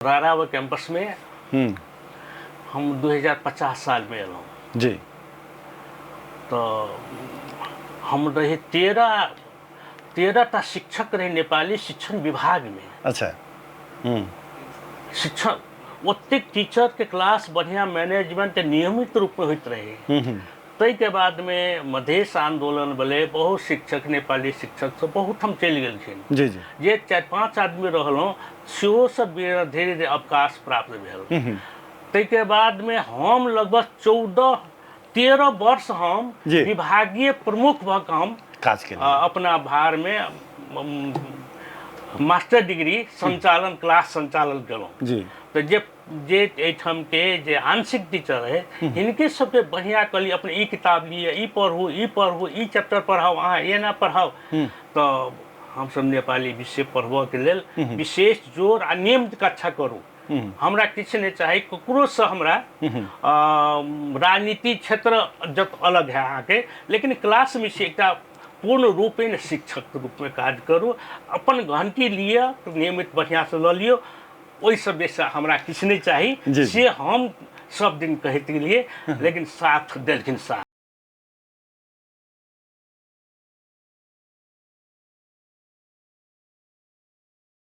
रारावा campus में हम्म, हम 2050 साल में एलहुँ। जी। तो हम रहे 13टा शिक्षक रहे नेपाली शिक्षण विभाग में। अच्छा। हम्म, शिक्षण ओतेक टीचर के क्लास बढ़िया मैनेजमेंट नियमित रूप में होते रहे। हम्म, तै के बाद में मधेश आंदोलन भेलै, बहुत शिक्षक नेपाली शिक्षक सब बहुत हम चलि गेलखिन। जी जी। जे 4-5 आदमी रहलहुँ सेहो सब धीरे धीरे अवकाश प्राप्त भेल। तै के बाद में हम लगभग 14-13 वर्ष हम जी। विभागीय प्रमुख भऽ कऽ हम काज के लिए अपना भार में मास्टर डिग्री संचालन क्लास संचालन केलहुँ। जी। तो जे एहिठाम के जे आंशिक टीचर है हिनके सबके बढ़िया कहली अपने ई किताब लिए, ई पढ़ू, ई चैप्टर पढ़ाओ, अहाँ एना पढ़ाओ। तो हम सब नेपाली विषय पढ़बऽ के लेल विशेष जोर आ नियमित कक्षा करू। हमरा किछु नहीं चाही ककरो से हमरा राजनीति क्षेत्र जब अलग है अहाँके, लेकिन क्लास में से एकटा पूर्ण रूपेण शिक्षक के रूप में काज करू। अपन गहनकी लिए नियमित बढ़िया से लऽ लियो, ओहि सब बेसी हमरा किछु नहीं चाही। जी। से हम सब दिन कहते गेलिए, लेकिन साथ देलखिन साथ।